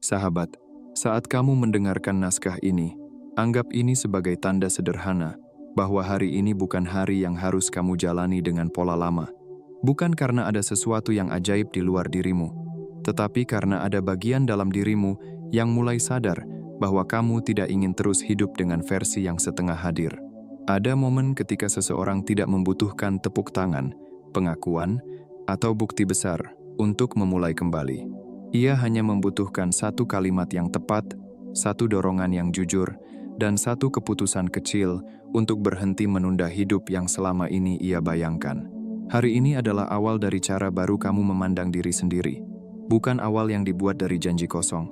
Sahabat, saat kamu mendengarkan naskah ini, anggap ini sebagai tanda sederhana bahwa hari ini bukan hari yang harus kamu jalani dengan pola lama. Bukan karena ada sesuatu yang ajaib di luar dirimu, tetapi karena ada bagian dalam dirimu yang mulai sadar bahwa kamu tidak ingin terus hidup dengan versi yang setengah hadir. Ada momen ketika seseorang tidak membutuhkan tepuk tangan, pengakuan, atau bukti besar untuk memulai kembali. Ia hanya membutuhkan satu kalimat yang tepat, satu dorongan yang jujur, dan satu keputusan kecil untuk berhenti menunda hidup yang selama ini ia bayangkan. Hari ini adalah awal dari cara baru kamu memandang diri sendiri. Bukan awal yang dibuat dari janji kosong.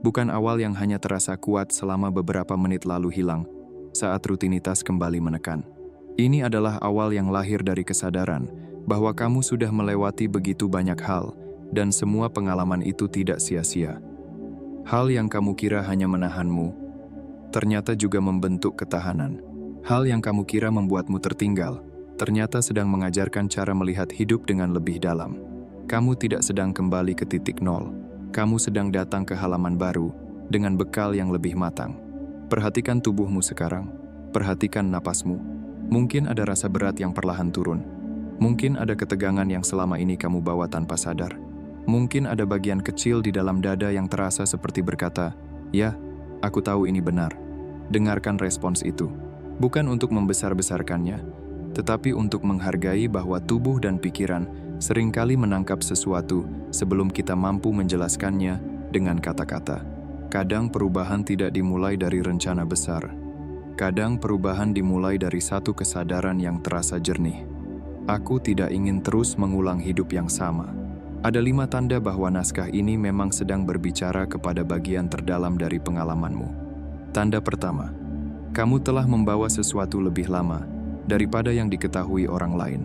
Bukan awal yang hanya terasa kuat selama beberapa menit lalu hilang, saat rutinitas kembali menekan. Ini adalah awal yang lahir dari kesadaran bahwa kamu sudah melewati begitu banyak hal, dan semua pengalaman itu tidak sia-sia. Hal yang kamu kira hanya menahanmu, ternyata juga membentuk ketahanan. Hal yang kamu kira membuatmu tertinggal, ternyata sedang mengajarkan cara melihat hidup dengan lebih dalam. Kamu tidak sedang kembali ke titik nol. Kamu sedang datang ke halaman baru dengan bekal yang lebih matang. Perhatikan tubuhmu sekarang. Perhatikan napasmu. Mungkin ada rasa berat yang perlahan turun. Mungkin ada ketegangan yang selama ini kamu bawa tanpa sadar. Mungkin ada bagian kecil di dalam dada yang terasa seperti berkata, "Ya, aku tahu ini benar." Dengarkan respons itu. Bukan untuk membesar-besarkannya, tetapi untuk menghargai bahwa tubuh dan pikiran seringkali menangkap sesuatu sebelum kita mampu menjelaskannya dengan kata-kata. Kadang perubahan tidak dimulai dari rencana besar. Kadang perubahan dimulai dari satu kesadaran yang terasa jernih. Aku tidak ingin terus mengulang hidup yang sama. Ada 5 tanda bahwa naskah ini memang sedang berbicara kepada bagian terdalam dari pengalamanmu. Tanda pertama, kamu telah membawa sesuatu lebih lama daripada yang diketahui orang lain.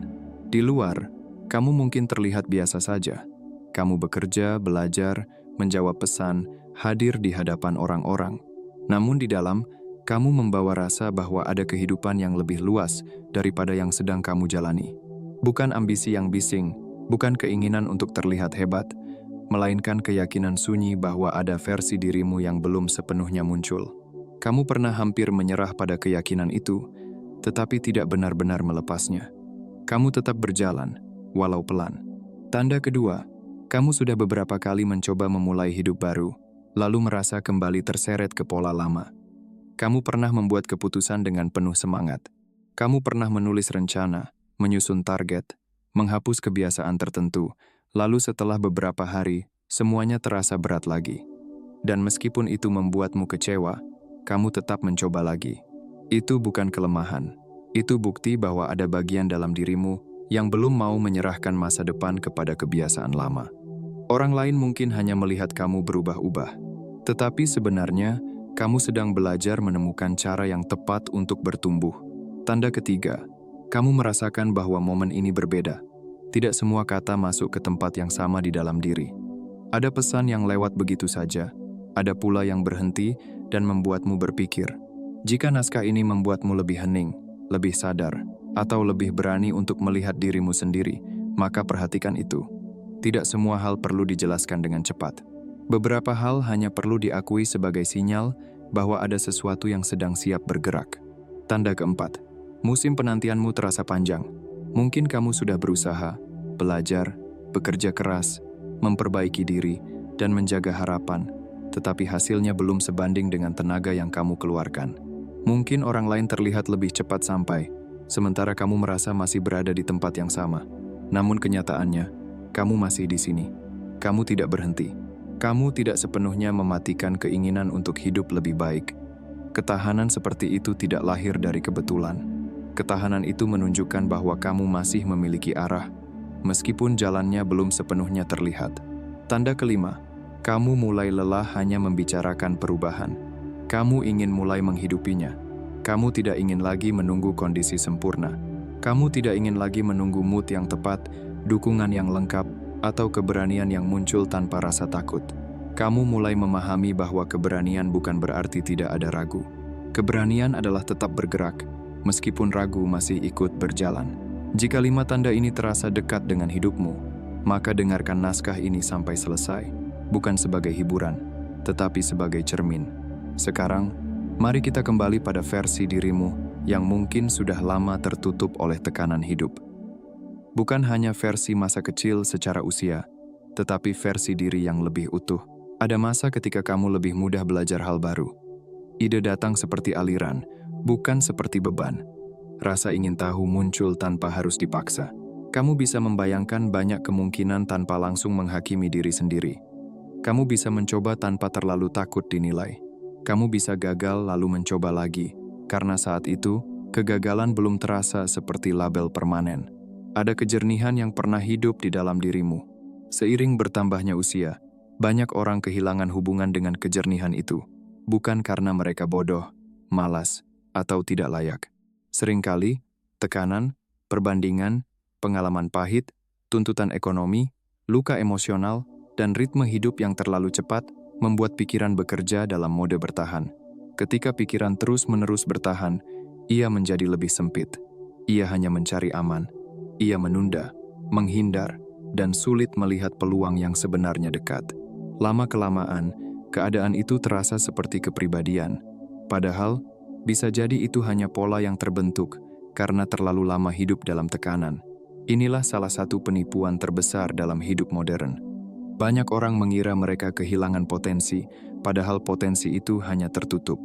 Di luar, kamu mungkin terlihat biasa saja. Kamu bekerja, belajar, menjawab pesan, hadir di hadapan orang-orang. Namun di dalam, kamu membawa rasa bahwa ada kehidupan yang lebih luas daripada yang sedang kamu jalani. Bukan ambisi yang bising, bukan keinginan untuk terlihat hebat, melainkan keyakinan sunyi bahwa ada versi dirimu yang belum sepenuhnya muncul. Kamu pernah hampir menyerah pada keyakinan itu, tetapi tidak benar-benar melepasnya. Kamu tetap berjalan, walau pelan. Tanda kedua, kamu sudah beberapa kali mencoba memulai hidup baru, lalu merasa kembali terseret ke pola lama. Kamu pernah membuat keputusan dengan penuh semangat. Kamu pernah menulis rencana, menyusun target, menghapus kebiasaan tertentu, lalu setelah beberapa hari, semuanya terasa berat lagi. Dan meskipun itu membuatmu kecewa, kamu tetap mencoba lagi. Itu bukan kelemahan. Itu bukti bahwa ada bagian dalam dirimu yang belum mau menyerahkan masa depan kepada kebiasaan lama. Orang lain mungkin hanya melihat kamu berubah-ubah, tetapi sebenarnya kamu sedang belajar menemukan cara yang tepat untuk bertumbuh. Tanda ketiga, kamu merasakan bahwa momen ini berbeda. Tidak semua kata masuk ke tempat yang sama di dalam diri. Ada pesan yang lewat begitu saja, ada pula yang berhenti dan membuatmu berpikir. Jika naskah ini membuatmu lebih hening, lebih sadar, atau lebih berani untuk melihat dirimu sendiri, maka perhatikan itu. Tidak semua hal perlu dijelaskan dengan cepat. Beberapa hal hanya perlu diakui sebagai sinyal bahwa ada sesuatu yang sedang siap bergerak. Tanda keempat, musim penantianmu terasa panjang. Mungkin kamu sudah berusaha, belajar, bekerja keras, memperbaiki diri, dan menjaga harapan, tetapi hasilnya belum sebanding dengan tenaga yang kamu keluarkan. Mungkin orang lain terlihat lebih cepat sampai, sementara kamu merasa masih berada di tempat yang sama. Namun kenyataannya, kamu masih di sini. Kamu tidak berhenti. Kamu tidak sepenuhnya mematikan keinginan untuk hidup lebih baik. Ketahanan seperti itu tidak lahir dari kebetulan. Ketahanan itu menunjukkan bahwa kamu masih memiliki arah, meskipun jalannya belum sepenuhnya terlihat. Tanda kelima, kamu mulai lelah hanya membicarakan perubahan. Kamu ingin mulai menghidupinya. Kamu tidak ingin lagi menunggu kondisi sempurna. Kamu tidak ingin lagi menunggu mood yang tepat, dukungan yang lengkap, atau keberanian yang muncul tanpa rasa takut. Kamu mulai memahami bahwa keberanian bukan berarti tidak ada ragu. Keberanian adalah tetap bergerak, meskipun ragu masih ikut berjalan. Jika 5 tanda ini terasa dekat dengan hidupmu, maka dengarkan naskah ini sampai selesai, bukan sebagai hiburan, tetapi sebagai cermin. Sekarang, mari kita kembali pada versi dirimu yang mungkin sudah lama tertutup oleh tekanan hidup. Bukan hanya versi masa kecil secara usia, tetapi versi diri yang lebih utuh. Ada masa ketika kamu lebih mudah belajar hal baru. Ide datang seperti aliran, bukan seperti beban. Rasa ingin tahu muncul tanpa harus dipaksa. Kamu bisa membayangkan banyak kemungkinan tanpa langsung menghakimi diri sendiri. Kamu bisa mencoba tanpa terlalu takut dinilai. Kamu bisa gagal lalu mencoba lagi, karena saat itu, kegagalan belum terasa seperti label permanen. Ada kejernihan yang pernah hidup di dalam dirimu. Seiring bertambahnya usia, banyak orang kehilangan hubungan dengan kejernihan itu, bukan karena mereka bodoh, malas, atau tidak layak. Seringkali, tekanan, perbandingan, pengalaman pahit, tuntutan ekonomi, luka emosional, dan ritme hidup yang terlalu cepat membuat pikiran bekerja dalam mode bertahan. Ketika pikiran terus-menerus bertahan, ia menjadi lebih sempit. Ia hanya mencari aman. Ia menunda, menghindar, dan sulit melihat peluang yang sebenarnya dekat. Lama-kelamaan, keadaan itu terasa seperti kepribadian. Padahal, bisa jadi itu hanya pola yang terbentuk karena terlalu lama hidup dalam tekanan. Inilah salah satu penipuan terbesar dalam hidup modern. Banyak orang mengira mereka kehilangan potensi, padahal potensi itu hanya tertutup.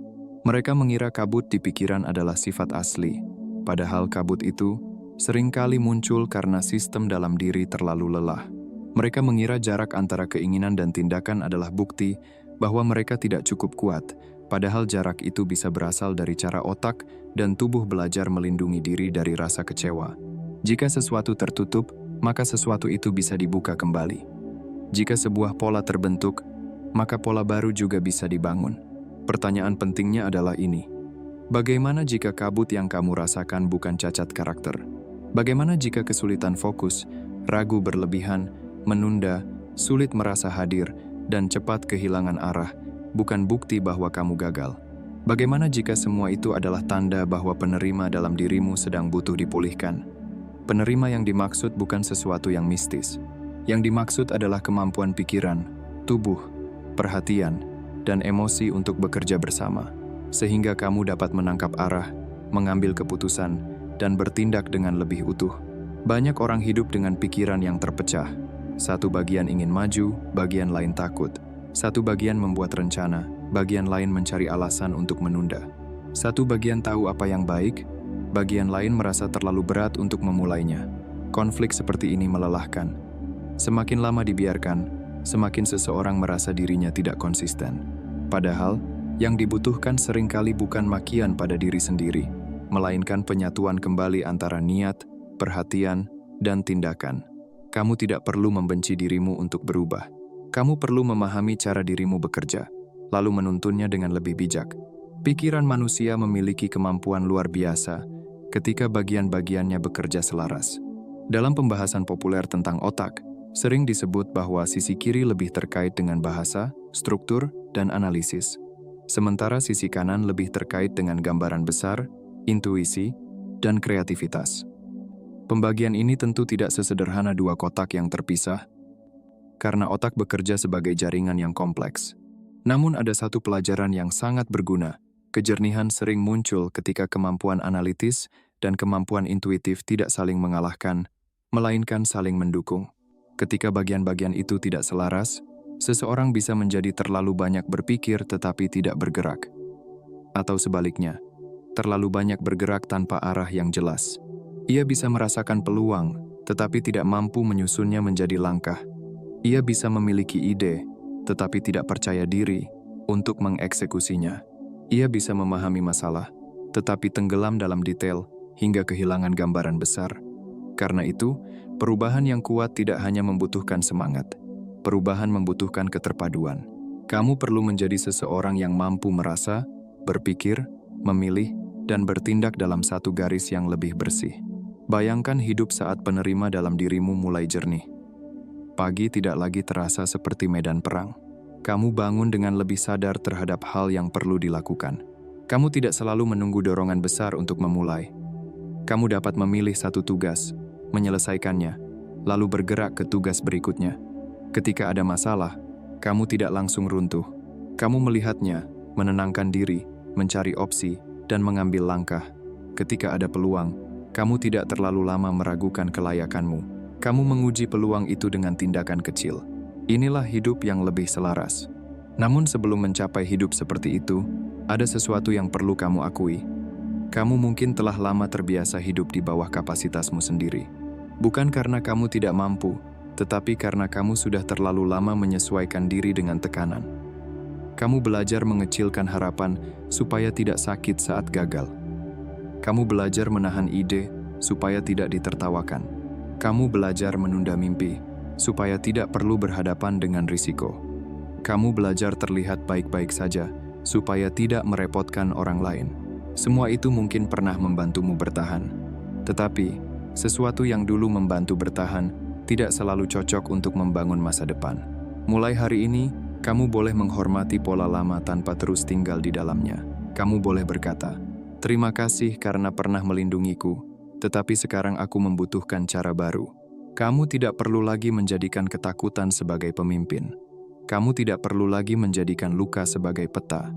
Mereka mengira kabut di pikiran adalah sifat asli, padahal kabut itu seringkali muncul karena sistem dalam diri terlalu lelah. Mereka mengira jarak antara keinginan dan tindakan adalah bukti bahwa mereka tidak cukup kuat, padahal jarak itu bisa berasal dari cara otak dan tubuh belajar melindungi diri dari rasa kecewa. Jika sesuatu tertutup, maka sesuatu itu bisa dibuka kembali. Jika sebuah pola terbentuk, maka pola baru juga bisa dibangun. Pertanyaan pentingnya adalah ini: bagaimana jika kabut yang kamu rasakan bukan cacat karakter? Bagaimana jika kesulitan fokus, ragu berlebihan, menunda, sulit merasa hadir, dan cepat kehilangan arah bukan bukti bahwa kamu gagal? Bagaimana jika semua itu adalah tanda bahwa penerima dalam dirimu sedang butuh dipulihkan? Penerima yang dimaksud bukan sesuatu yang mistis. Yang dimaksud adalah kemampuan pikiran, tubuh, perhatian, dan emosi untuk bekerja bersama, sehingga kamu dapat menangkap arah, mengambil keputusan, dan bertindak dengan lebih utuh. Banyak orang hidup dengan pikiran yang terpecah. Satu bagian ingin maju, bagian lain takut. Satu bagian membuat rencana, bagian lain mencari alasan untuk menunda. Satu bagian tahu apa yang baik, bagian lain merasa terlalu berat untuk memulainya. Konflik seperti ini melelahkan. Semakin lama dibiarkan, semakin seseorang merasa dirinya tidak konsisten. Padahal, yang dibutuhkan seringkali bukan makian pada diri sendiri, melainkan penyatuan kembali antara niat, perhatian, dan tindakan. Kamu tidak perlu membenci dirimu untuk berubah. Kamu perlu memahami cara dirimu bekerja, lalu menuntunnya dengan lebih bijak. Pikiran manusia memiliki kemampuan luar biasa ketika bagian-bagiannya bekerja selaras. Dalam pembahasan populer tentang otak, sering disebut bahwa sisi kiri lebih terkait dengan bahasa, struktur, dan analisis. Sementara sisi kanan lebih terkait dengan gambaran besar, intuisi, dan kreativitas. Pembagian ini tentu tidak sesederhana dua kotak yang terpisah, karena otak bekerja sebagai jaringan yang kompleks. Namun ada satu pelajaran yang sangat berguna. Kejernihan sering muncul ketika kemampuan analitis dan kemampuan intuitif tidak saling mengalahkan, melainkan saling mendukung. Ketika bagian-bagian itu tidak selaras, seseorang bisa menjadi terlalu banyak berpikir tetapi tidak bergerak. Atau sebaliknya, terlalu banyak bergerak tanpa arah yang jelas. Ia bisa merasakan peluang, tetapi tidak mampu menyusunnya menjadi langkah. Ia bisa memiliki ide, tetapi tidak percaya diri untuk mengeksekusinya. Ia bisa memahami masalah, tetapi tenggelam dalam detail hingga kehilangan gambaran besar. Karena itu, perubahan yang kuat tidak hanya membutuhkan semangat. Perubahan membutuhkan keterpaduan. Kamu perlu menjadi seseorang yang mampu merasa, berpikir, memilih, dan bertindak dalam satu garis yang lebih bersih. Bayangkan hidup saat penerima dalam dirimu mulai jernih. Pagi tidak lagi terasa seperti medan perang. Kamu bangun dengan lebih sadar terhadap hal yang perlu dilakukan. Kamu tidak selalu menunggu dorongan besar untuk memulai. Kamu dapat memilih satu tugas, menyelesaikannya, lalu bergerak ke tugas berikutnya. Ketika ada masalah, kamu tidak langsung runtuh. Kamu melihatnya, menenangkan diri, mencari opsi, dan mengambil langkah. Ketika ada peluang, kamu tidak terlalu lama meragukan kelayakanmu. Kamu menguji peluang itu dengan tindakan kecil. Inilah hidup yang lebih selaras. Namun sebelum mencapai hidup seperti itu, ada sesuatu yang perlu kamu akui. Kamu mungkin telah lama terbiasa hidup di bawah kapasitasmu sendiri. Bukan karena kamu tidak mampu, tetapi karena kamu sudah terlalu lama menyesuaikan diri dengan tekanan. Kamu belajar mengecilkan harapan supaya tidak sakit saat gagal. Kamu belajar menahan ide supaya tidak ditertawakan. Kamu belajar menunda mimpi supaya tidak perlu berhadapan dengan risiko. Kamu belajar terlihat baik-baik saja supaya tidak merepotkan orang lain. Semua itu mungkin pernah membantumu bertahan. Tetapi, sesuatu yang dulu membantu bertahan tidak selalu cocok untuk membangun masa depan. Mulai hari ini, kamu boleh menghormati pola lama tanpa terus tinggal di dalamnya. Kamu boleh berkata, "Terima kasih karena pernah melindungiku, tetapi sekarang aku membutuhkan cara baru." Kamu tidak perlu lagi menjadikan ketakutan sebagai pemimpin. Kamu tidak perlu lagi menjadikan luka sebagai peta.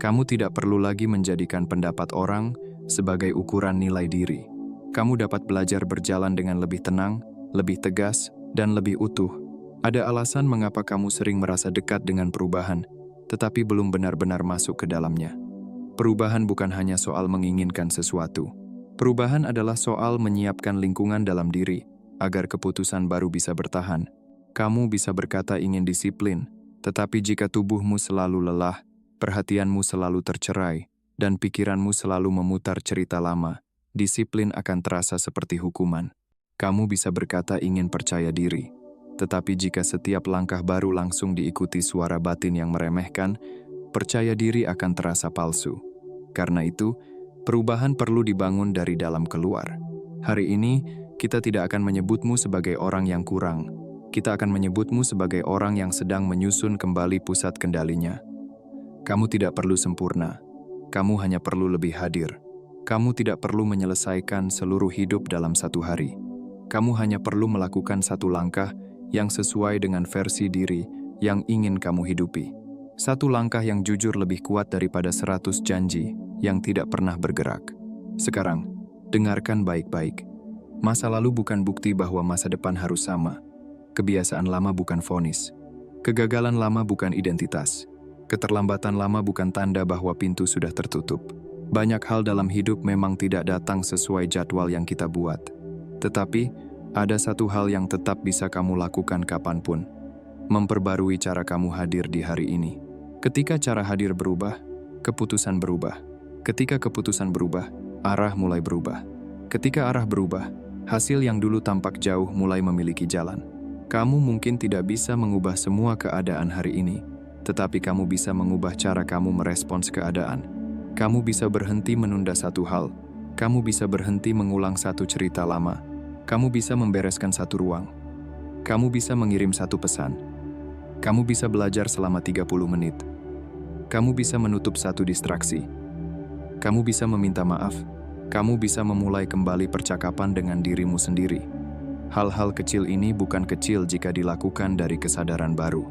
Kamu tidak perlu lagi menjadikan pendapat orang sebagai ukuran nilai diri. Kamu dapat belajar berjalan dengan lebih tenang, lebih tegas, dan lebih utuh. Ada alasan mengapa kamu sering merasa dekat dengan perubahan, tetapi belum benar-benar masuk ke dalamnya. Perubahan bukan hanya soal menginginkan sesuatu. Perubahan adalah soal menyiapkan lingkungan dalam diri, agar keputusan baru bisa bertahan. Kamu bisa berkata ingin disiplin, tetapi jika tubuhmu selalu lelah, perhatianmu selalu tercerai, dan pikiranmu selalu memutar cerita lama, disiplin akan terasa seperti hukuman. Kamu bisa berkata ingin percaya diri, tetapi jika setiap langkah baru langsung diikuti suara batin yang meremehkan, percaya diri akan terasa palsu. Karena itu, perubahan perlu dibangun dari dalam keluar. Hari ini, kita tidak akan menyebutmu sebagai orang yang kurang. Kita akan menyebutmu sebagai orang yang sedang menyusun kembali pusat kendalinya. Kamu tidak perlu sempurna. Kamu hanya perlu lebih hadir. Kamu tidak perlu menyelesaikan seluruh hidup dalam satu hari. Kamu hanya perlu melakukan satu langkah yang sesuai dengan versi diri yang ingin kamu hidupi. Satu langkah yang jujur lebih kuat daripada 100 janji yang tidak pernah bergerak. Sekarang, dengarkan baik-baik. Masa lalu bukan bukti bahwa masa depan harus sama. Kebiasaan lama bukan vonis. Kegagalan lama bukan identitas. Keterlambatan lama bukan tanda bahwa pintu sudah tertutup. Banyak hal dalam hidup memang tidak datang sesuai jadwal yang kita buat. Tetapi, ada satu hal yang tetap bisa kamu lakukan kapanpun. Memperbarui cara kamu hadir di hari ini. Ketika cara hadir berubah, keputusan berubah. Ketika keputusan berubah, arah mulai berubah. Ketika arah berubah, hasil yang dulu tampak jauh mulai memiliki jalan. Kamu mungkin tidak bisa mengubah semua keadaan hari ini, tetapi kamu bisa mengubah cara kamu merespons keadaan. Kamu bisa berhenti menunda satu hal. Kamu bisa berhenti mengulang satu cerita lama. Kamu bisa membereskan satu ruang. Kamu bisa mengirim satu pesan. Kamu bisa belajar selama 30 menit. Kamu bisa menutup satu distraksi. Kamu bisa meminta maaf. Kamu bisa memulai kembali percakapan dengan dirimu sendiri. Hal-hal kecil ini bukan kecil jika dilakukan dari kesadaran baru.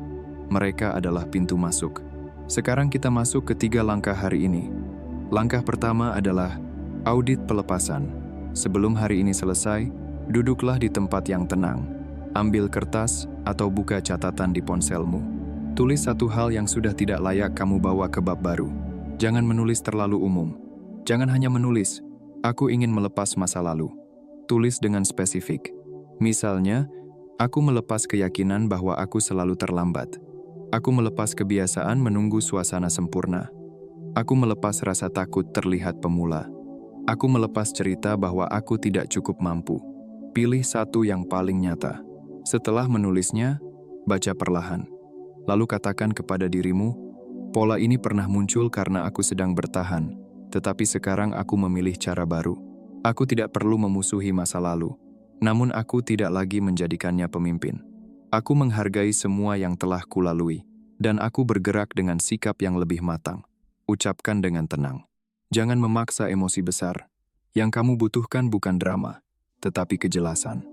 Mereka adalah pintu masuk. Sekarang kita masuk ke 3 langkah hari ini. Langkah pertama adalah audit pelepasan. Sebelum hari ini selesai, duduklah di tempat yang tenang. Ambil kertas atau buka catatan di ponselmu. Tulis satu hal yang sudah tidak layak kamu bawa ke bab baru. Jangan menulis terlalu umum. Jangan hanya menulis, "Aku ingin melepas masa lalu." Tulis dengan spesifik. Misalnya, aku melepas keyakinan bahwa aku selalu terlambat. Aku melepas kebiasaan menunggu suasana sempurna. Aku melepas rasa takut terlihat pemula. Aku melepas cerita bahwa aku tidak cukup mampu. Pilih satu yang paling nyata. Setelah menulisnya, baca perlahan. Lalu katakan kepada dirimu, pola ini pernah muncul karena aku sedang bertahan, tetapi sekarang aku memilih cara baru. Aku tidak perlu memusuhi masa lalu, namun aku tidak lagi menjadikannya pemimpin. Aku menghargai semua yang telah kulalui, dan aku bergerak dengan sikap yang lebih matang. Ucapkan dengan tenang. Jangan memaksa emosi besar. Yang kamu butuhkan bukan drama, tetapi kejelasan.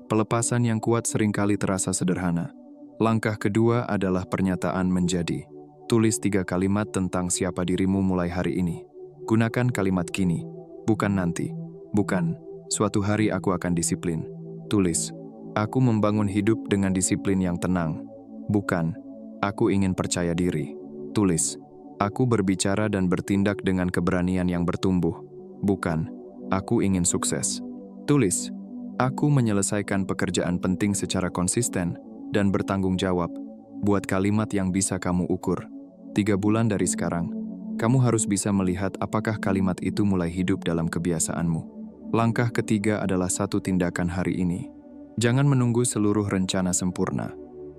Pelepasan yang kuat seringkali terasa sederhana. Langkah kedua adalah pernyataan menjadi. Tulis 3 kalimat tentang siapa dirimu mulai hari ini. Gunakan kalimat kini, bukan nanti. Bukan, suatu hari aku akan disiplin. Tulis, aku membangun hidup dengan disiplin yang tenang. Bukan, aku ingin percaya diri. Tulis, aku berbicara dan bertindak dengan keberanian yang bertumbuh. Bukan, aku ingin sukses. Tulis, aku menyelesaikan pekerjaan penting secara konsisten dan bertanggung jawab. Buat kalimat yang bisa kamu ukur. 3 bulan dari sekarang, kamu harus bisa melihat apakah kalimat itu mulai hidup dalam kebiasaanmu. Langkah ketiga adalah satu tindakan hari ini. Jangan menunggu seluruh rencana sempurna.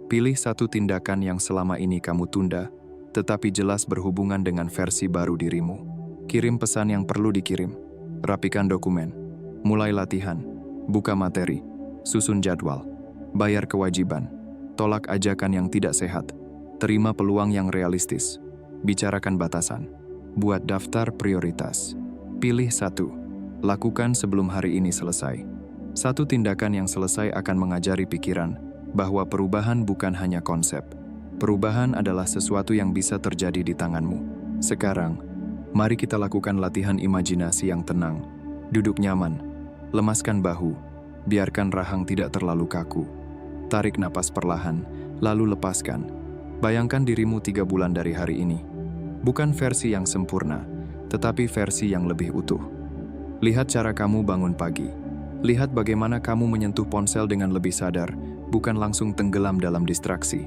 Pilih satu tindakan yang selama ini kamu tunda, tetapi jelas berhubungan dengan versi baru dirimu. Kirim pesan yang perlu dikirim. Rapikan dokumen. Mulai latihan. Buka materi. Susun jadwal. Bayar kewajiban. Tolak ajakan yang tidak sehat. Terima peluang yang realistis. Bicarakan batasan. Buat daftar prioritas. Pilih satu. Lakukan sebelum hari ini selesai. Satu tindakan yang selesai akan mengajari pikiran bahwa perubahan bukan hanya konsep. Perubahan adalah sesuatu yang bisa terjadi di tanganmu. Sekarang, mari kita lakukan latihan imajinasi yang tenang. Duduk nyaman, lemaskan bahu, biarkan rahang tidak terlalu kaku. Tarik napas perlahan, lalu lepaskan. Bayangkan dirimu 3 bulan dari hari ini. Bukan versi yang sempurna, tetapi versi yang lebih utuh. Lihat cara kamu bangun pagi. Lihat bagaimana kamu menyentuh ponsel dengan lebih sadar, bukan langsung tenggelam dalam distraksi.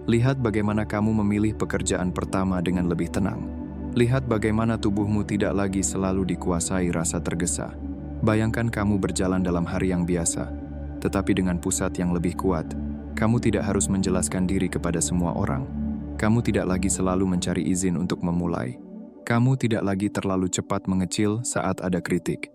Lihat bagaimana kamu memilih pekerjaan pertama dengan lebih tenang. Lihat bagaimana tubuhmu tidak lagi selalu dikuasai rasa tergesa. Bayangkan kamu berjalan dalam hari yang biasa, tetapi dengan pusat yang lebih kuat. Kamu tidak harus menjelaskan diri kepada semua orang. Kamu tidak lagi selalu mencari izin untuk memulai. Kamu tidak lagi terlalu cepat mengecil saat ada kritik.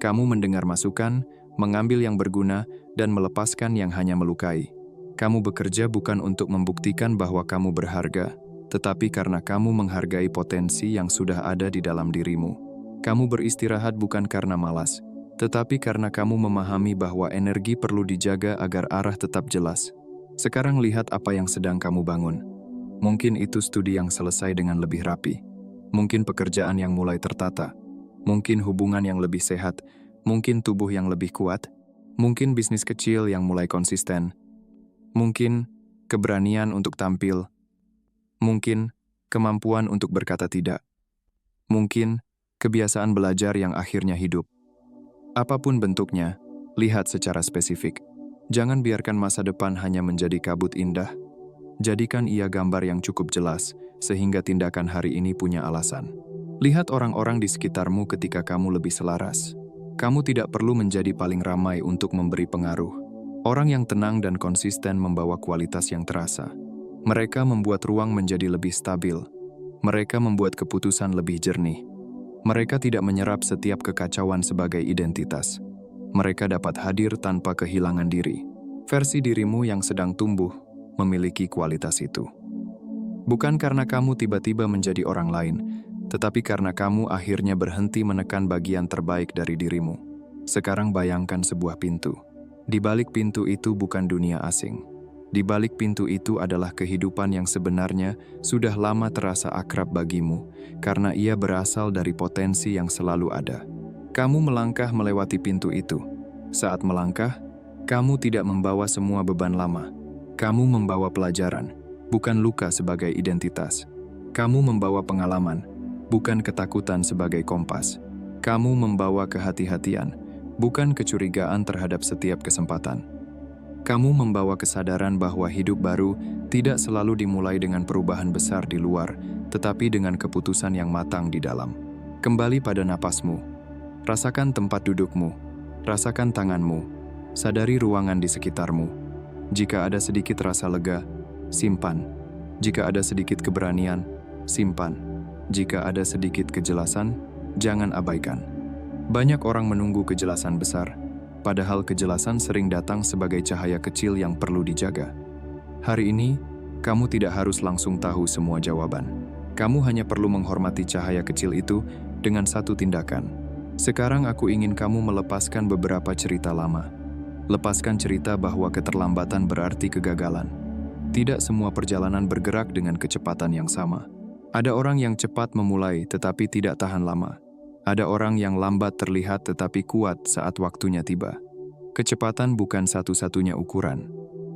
Kamu mendengar masukan, mengambil yang berguna, dan melepaskan yang hanya melukai. Kamu bekerja bukan untuk membuktikan bahwa kamu berharga, tetapi karena kamu menghargai potensi yang sudah ada di dalam dirimu. Kamu beristirahat bukan karena malas, tetapi karena kamu memahami bahwa energi perlu dijaga agar arah tetap jelas. Sekarang lihat apa yang sedang kamu bangun. Mungkin itu studi yang selesai dengan lebih rapi. Mungkin pekerjaan yang mulai tertata, mungkin hubungan yang lebih sehat, mungkin tubuh yang lebih kuat, mungkin bisnis kecil yang mulai konsisten, mungkin keberanian untuk tampil, mungkin kemampuan untuk berkata tidak, mungkin kebiasaan belajar yang akhirnya hidup. Apapun bentuknya, lihat secara spesifik. Jangan biarkan masa depan hanya menjadi kabut indah. Jadikan ia gambar yang cukup jelas, sehingga tindakan hari ini punya alasan. Lihat orang-orang di sekitarmu ketika kamu lebih selaras. Kamu tidak perlu menjadi paling ramai untuk memberi pengaruh. Orang yang tenang dan konsisten membawa kualitas yang terasa. Mereka membuat ruang menjadi lebih stabil. Mereka membuat keputusan lebih jernih. Mereka tidak menyerap setiap kekacauan sebagai identitas. Mereka dapat hadir tanpa kehilangan diri. Versi dirimu yang sedang tumbuh memiliki kualitas itu. Bukan karena kamu tiba-tiba menjadi orang lain, tetapi karena kamu akhirnya berhenti menekan bagian terbaik dari dirimu. Sekarang bayangkan sebuah pintu. Di balik pintu itu bukan dunia asing. Di balik pintu itu adalah kehidupan yang sebenarnya sudah lama terasa akrab bagimu, karena ia berasal dari potensi yang selalu ada. Kamu melangkah melewati pintu itu. Saat melangkah, kamu tidak membawa semua beban lama. Kamu membawa pelajaran, bukan luka sebagai identitas. Kamu membawa pengalaman, bukan ketakutan sebagai kompas. Kamu membawa kehati-hatian, bukan kecurigaan terhadap setiap kesempatan. Kamu membawa kesadaran bahwa hidup baru tidak selalu dimulai dengan perubahan besar di luar, tetapi dengan keputusan yang matang di dalam. Kembali pada napasmu. Rasakan tempat dudukmu. Rasakan tanganmu. Sadari ruangan di sekitarmu. Jika ada sedikit rasa lega, simpan. Jika ada sedikit keberanian, simpan. Jika ada sedikit kejelasan, jangan abaikan. Banyak orang menunggu kejelasan besar, padahal kejelasan sering datang sebagai cahaya kecil yang perlu dijaga. Hari ini, kamu tidak harus langsung tahu semua jawaban. Kamu hanya perlu menghormati cahaya kecil itu dengan satu tindakan. Sekarang aku ingin kamu melepaskan beberapa cerita lama. Lepaskan cerita bahwa keterlambatan berarti kegagalan. Tidak semua perjalanan bergerak dengan kecepatan yang sama. Ada orang yang cepat memulai tetapi tidak tahan lama. Ada orang yang lambat terlihat tetapi kuat saat waktunya tiba. Kecepatan bukan satu-satunya ukuran.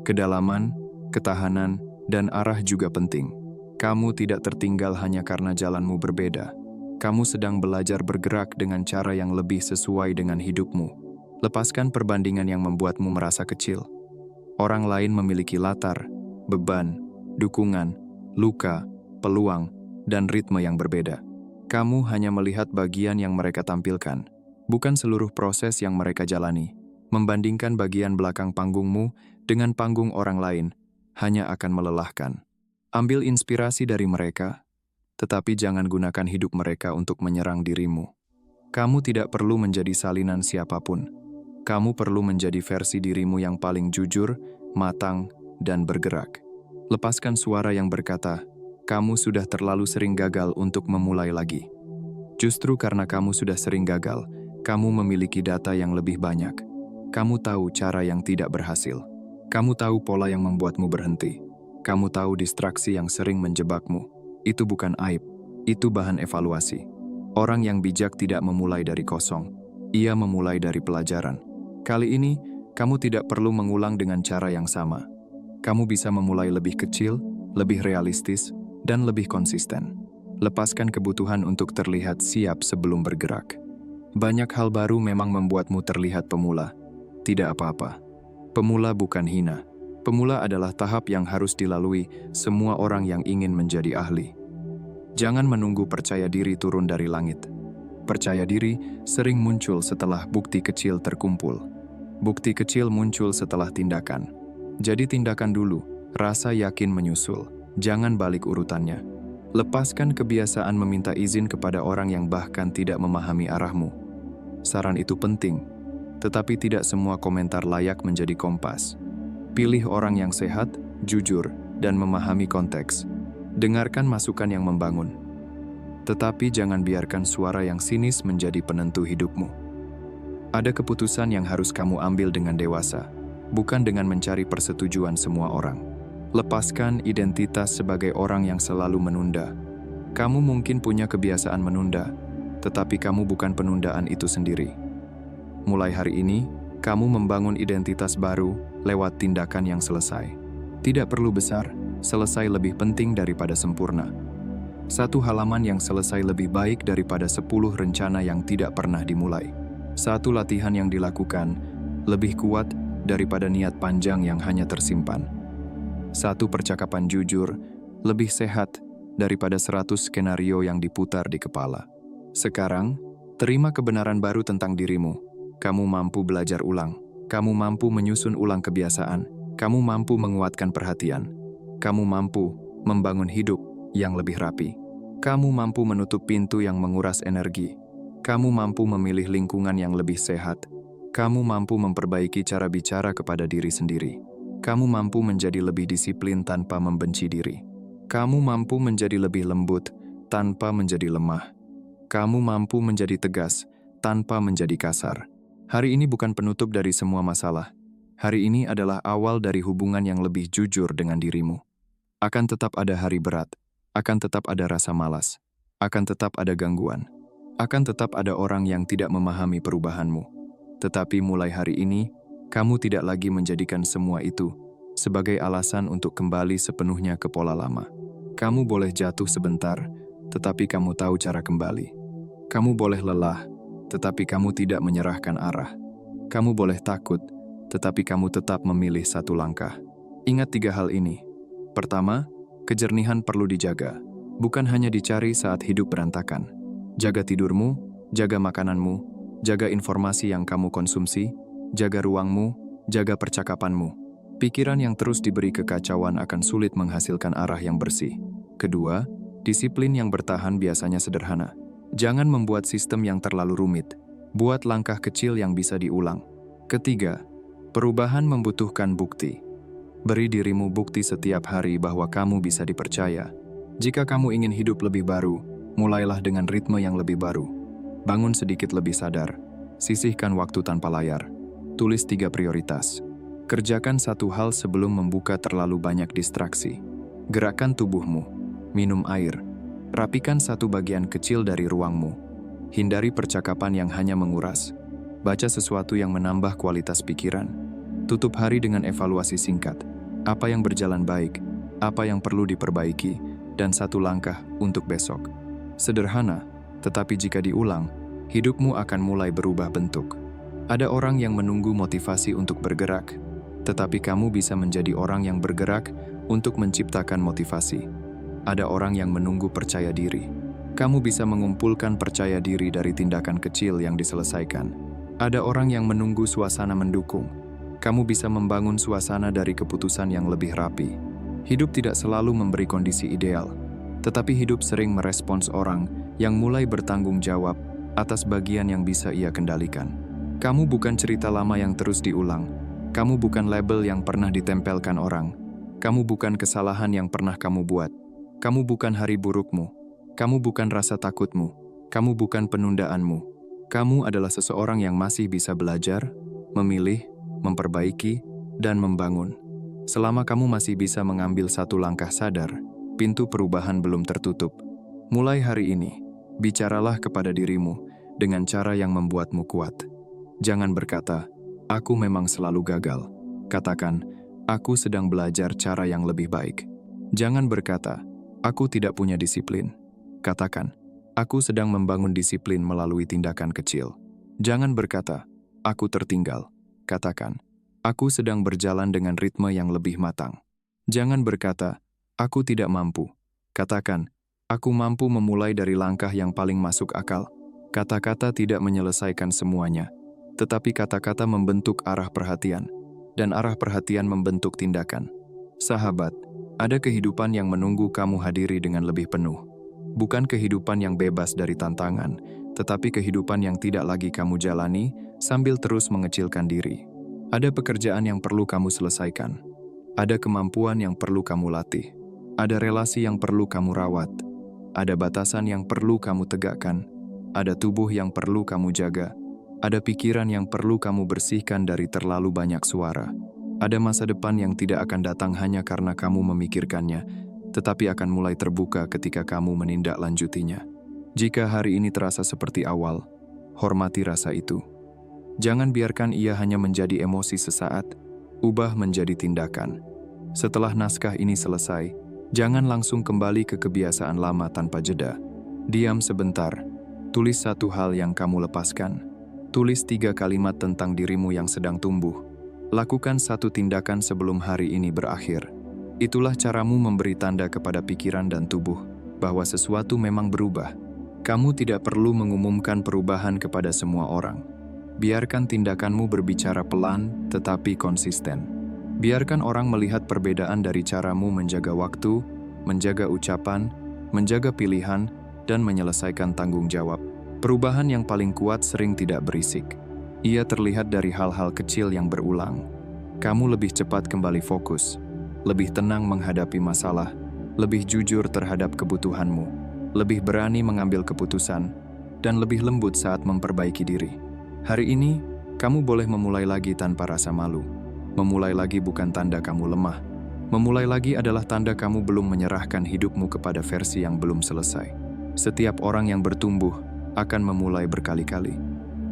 Kedalaman, ketahanan, dan arah juga penting. Kamu tidak tertinggal hanya karena jalanmu berbeda. Kamu sedang belajar bergerak dengan cara yang lebih sesuai dengan hidupmu. Lepaskan perbandingan yang membuatmu merasa kecil. Orang lain memiliki latar, beban, dukungan, luka, peluang, dan ritme yang berbeda. Kamu hanya melihat bagian yang mereka tampilkan, bukan seluruh proses yang mereka jalani. Membandingkan bagian belakang panggungmu dengan panggung orang lain hanya akan melelahkan. Ambil inspirasi dari mereka, tetapi jangan gunakan hidup mereka untuk menyerang dirimu. Kamu tidak perlu menjadi salinan siapapun. Kamu perlu menjadi versi dirimu yang paling jujur, matang, dan bergerak. Lepaskan suara yang berkata, kamu sudah terlalu sering gagal untuk memulai lagi. Justru karena kamu sudah sering gagal, kamu memiliki data yang lebih banyak. Kamu tahu cara yang tidak berhasil. Kamu tahu pola yang membuatmu berhenti. Kamu tahu distraksi yang sering menjebakmu. Itu bukan aib, itu bahan evaluasi. Orang yang bijak tidak memulai dari kosong. Ia memulai dari pelajaran. Kali ini, kamu tidak perlu mengulang dengan cara yang sama. Kamu bisa memulai lebih kecil, lebih realistis, dan lebih konsisten. Lepaskan kebutuhan untuk terlihat siap sebelum bergerak. Banyak hal baru memang membuatmu terlihat pemula. Tidak apa-apa. Pemula bukan hina. Pemula adalah tahap yang harus dilalui semua orang yang ingin menjadi ahli. Jangan menunggu percaya diri turun dari langit. Percaya diri sering muncul setelah bukti kecil terkumpul. Bukti kecil muncul setelah tindakan. Jadi tindakan dulu, rasa yakin menyusul. Jangan balik urutannya. Lepaskan kebiasaan meminta izin kepada orang yang bahkan tidak memahami arahmu. Saran itu penting. Tetapi tidak semua komentar layak menjadi kompas. Pilih orang yang sehat, jujur, dan memahami konteks. Dengarkan masukan yang membangun. Tetapi jangan biarkan suara yang sinis menjadi penentu hidupmu. Ada keputusan yang harus kamu ambil dengan dewasa, bukan dengan mencari persetujuan semua orang. Lepaskan identitas sebagai orang yang selalu menunda. Kamu mungkin punya kebiasaan menunda, tetapi kamu bukan penundaan itu sendiri. Mulai hari ini, kamu membangun identitas baru lewat tindakan yang selesai. Tidak perlu besar, selesai lebih penting daripada sempurna. Satu halaman yang selesai lebih baik daripada 10 rencana yang tidak pernah dimulai. Satu latihan yang dilakukan lebih kuat daripada niat panjang yang hanya tersimpan. Satu percakapan jujur lebih sehat daripada 100 skenario yang diputar di kepala. Sekarang, terima kebenaran baru tentang dirimu. Kamu mampu belajar ulang. Kamu mampu menyusun ulang kebiasaan. Kamu mampu menguatkan perhatian. Kamu mampu membangun hidup yang lebih rapi. Kamu mampu menutup pintu yang menguras energi. Kamu mampu memilih lingkungan yang lebih sehat. Kamu mampu memperbaiki cara bicara kepada diri sendiri. Kamu mampu menjadi lebih disiplin tanpa membenci diri. Kamu mampu menjadi lebih lembut tanpa menjadi lemah. Kamu mampu menjadi tegas tanpa menjadi kasar. Hari ini bukan penutup dari semua masalah. Hari ini adalah awal dari hubungan yang lebih jujur dengan dirimu. Akan tetap ada hari berat, akan tetap ada rasa malas, akan tetap ada gangguan, akan tetap ada orang yang tidak memahami perubahanmu. Tetapi mulai hari ini, kamu tidak lagi menjadikan semua itu sebagai alasan untuk kembali sepenuhnya ke pola lama. Kamu boleh jatuh sebentar, tetapi kamu tahu cara kembali. Kamu boleh lelah, tetapi kamu tidak menyerahkan arah. Kamu boleh takut, tetapi kamu tetap memilih satu langkah. Ingat 3 hal ini. Pertama, kejernihan perlu dijaga, bukan hanya dicari saat hidup berantakan. Jaga tidurmu, jaga makananmu, jaga informasi yang kamu konsumsi, jaga ruangmu, jaga percakapanmu. Pikiran yang terus diberi kekacauan akan sulit menghasilkan arah yang bersih. Kedua, disiplin yang bertahan biasanya sederhana. Jangan membuat sistem yang terlalu rumit. Buat langkah kecil yang bisa diulang. Ketiga, perubahan membutuhkan bukti. Beri dirimu bukti setiap hari bahwa kamu bisa dipercaya. Jika kamu ingin hidup lebih baru, mulailah dengan ritme yang lebih baru. Bangun sedikit lebih sadar. Sisihkan waktu tanpa layar. Tulis 3 prioritas. Kerjakan satu hal sebelum membuka terlalu banyak distraksi. Gerakkan tubuhmu, minum air, rapikan satu bagian kecil dari ruangmu. Hindari percakapan yang hanya menguras. Baca sesuatu yang menambah kualitas pikiran. Tutup hari dengan evaluasi singkat. Apa yang berjalan baik, apa yang perlu diperbaiki, dan satu langkah untuk besok. Sederhana, tetapi jika diulang, hidupmu akan mulai berubah bentuk. Ada orang yang menunggu motivasi untuk bergerak, tetapi kamu bisa menjadi orang yang bergerak untuk menciptakan motivasi. Ada orang yang menunggu percaya diri. Kamu bisa mengumpulkan percaya diri dari tindakan kecil yang diselesaikan. Ada orang yang menunggu suasana mendukung. Kamu bisa membangun suasana dari keputusan yang lebih rapi. Hidup tidak selalu memberi kondisi ideal, tetapi hidup sering merespons orang yang mulai bertanggung jawab atas bagian yang bisa ia kendalikan. Kamu bukan cerita lama yang terus diulang. Kamu bukan label yang pernah ditempelkan orang. Kamu bukan kesalahan yang pernah kamu buat. Kamu bukan hari burukmu. Kamu bukan rasa takutmu. Kamu bukan penundaanmu. Kamu adalah seseorang yang masih bisa belajar, memilih, memperbaiki, dan membangun. Selama kamu masih bisa mengambil satu langkah sadar, pintu perubahan belum tertutup. Mulai hari ini, bicaralah kepada dirimu dengan cara yang membuatmu kuat. Jangan berkata, "Aku memang selalu gagal." Katakan, "Aku sedang belajar cara yang lebih baik." Jangan berkata, "Aku tidak punya disiplin." Katakan, "Aku sedang membangun disiplin melalui tindakan kecil." Jangan berkata, "Aku tertinggal." Katakan, "Aku sedang berjalan dengan ritme yang lebih matang." Jangan berkata, "Aku tidak mampu." Katakan, "Aku mampu memulai dari langkah yang paling masuk akal." Kata-kata tidak menyelesaikan semuanya, tetapi kata-kata membentuk arah perhatian, dan arah perhatian membentuk tindakan. Sahabat, ada kehidupan yang menunggu kamu hadiri dengan lebih penuh. Bukan kehidupan yang bebas dari tantangan, tetapi kehidupan yang tidak lagi kamu jalani sambil terus mengecilkan diri. Ada pekerjaan yang perlu kamu selesaikan. Ada kemampuan yang perlu kamu latih. Ada relasi yang perlu kamu rawat. Ada batasan yang perlu kamu tegakkan. Ada tubuh yang perlu kamu jaga. Ada pikiran yang perlu kamu bersihkan dari terlalu banyak suara. Ada masa depan yang tidak akan datang hanya karena kamu memikirkannya, tetapi akan mulai terbuka ketika kamu menindaklanjutinya. Jika hari ini terasa seperti awal, hormati rasa itu. Jangan biarkan ia hanya menjadi emosi sesaat, ubah menjadi tindakan. Setelah naskah ini selesai, jangan langsung kembali ke kebiasaan lama tanpa jeda. Diam sebentar, tulis satu hal yang kamu lepaskan. Tulis 3 kalimat tentang dirimu yang sedang tumbuh. Lakukan satu tindakan sebelum hari ini berakhir. Itulah caramu memberi tanda kepada pikiran dan tubuh bahwa sesuatu memang berubah. Kamu tidak perlu mengumumkan perubahan kepada semua orang. Biarkan tindakanmu berbicara pelan tetapi konsisten. Biarkan orang melihat perbedaan dari caramu menjaga waktu, menjaga ucapan, menjaga pilihan, dan menyelesaikan tanggung jawab. Perubahan yang paling kuat sering tidak berisik. Ia terlihat dari hal-hal kecil yang berulang. Kamu lebih cepat kembali fokus, lebih tenang menghadapi masalah, lebih jujur terhadap kebutuhanmu, lebih berani mengambil keputusan, dan lebih lembut saat memperbaiki diri. Hari ini, kamu boleh memulai lagi tanpa rasa malu. Memulai lagi bukan tanda kamu lemah. Memulai lagi adalah tanda kamu belum menyerahkan hidupmu kepada versi yang belum selesai. Setiap orang yang bertumbuh akan memulai berkali-kali.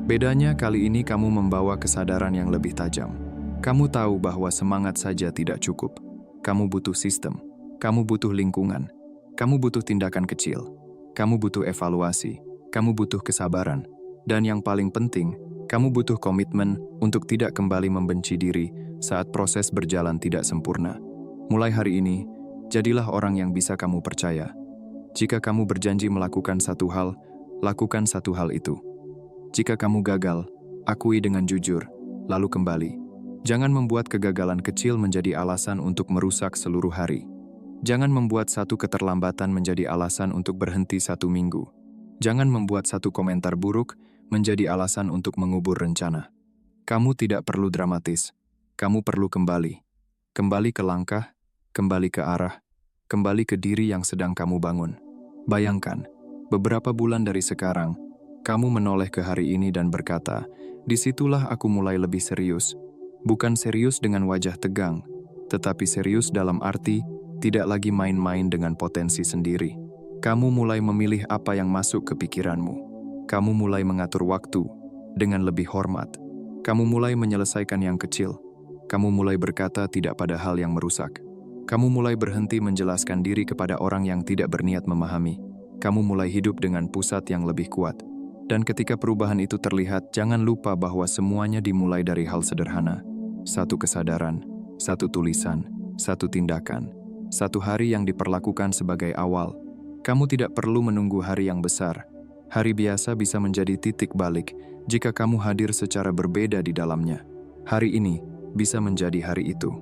Bedanya kali ini kamu membawa kesadaran yang lebih tajam. Kamu tahu bahwa semangat saja tidak cukup. Kamu butuh sistem, kamu butuh lingkungan, kamu butuh tindakan kecil, kamu butuh evaluasi, kamu butuh kesabaran, dan yang paling penting, kamu butuh komitmen untuk tidak kembali membenci diri saat proses berjalan tidak sempurna. Mulai hari ini, jadilah orang yang bisa kamu percaya. Jika kamu berjanji melakukan satu hal, lakukan satu hal itu. Jika kamu gagal, akui dengan jujur, lalu kembali. Jangan membuat kegagalan kecil menjadi alasan untuk merusak seluruh hari. Jangan membuat satu keterlambatan menjadi alasan untuk berhenti 1 minggu. Jangan membuat satu komentar buruk menjadi alasan untuk mengubur rencana. Kamu tidak perlu dramatis. Kamu perlu kembali. Kembali ke langkah, kembali ke arah, kembali ke diri yang sedang kamu bangun. Bayangkan, beberapa bulan dari sekarang, kamu menoleh ke hari ini dan berkata, "Disitulah aku mulai lebih serius." Bukan serius dengan wajah tegang, tetapi serius dalam arti tidak lagi main-main dengan potensi sendiri. Kamu mulai memilih apa yang masuk ke pikiranmu. Kamu mulai mengatur waktu dengan lebih hormat. Kamu mulai menyelesaikan yang kecil. Kamu mulai berkata tidak pada hal yang merusak. Kamu mulai berhenti menjelaskan diri kepada orang yang tidak berniat memahami. Kamu mulai hidup dengan pusat yang lebih kuat. Dan ketika perubahan itu terlihat, jangan lupa bahwa semuanya dimulai dari hal sederhana. Satu kesadaran, satu tulisan, satu tindakan, satu hari yang diperlakukan sebagai awal. Kamu tidak perlu menunggu hari yang besar. Hari biasa bisa menjadi titik balik jika kamu hadir secara berbeda di dalamnya. Hari ini bisa menjadi hari itu.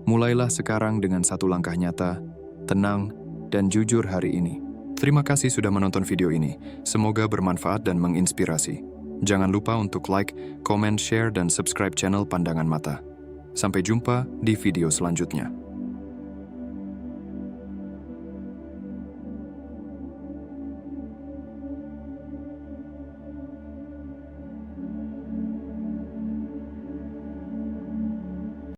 Mulailah sekarang dengan satu langkah nyata, tenang, dan jujur hari ini. Terima kasih sudah menonton video ini. Semoga bermanfaat dan menginspirasi. Jangan lupa untuk like, comment, share, dan subscribe channel Pandangan Mata. Sampai jumpa di video selanjutnya.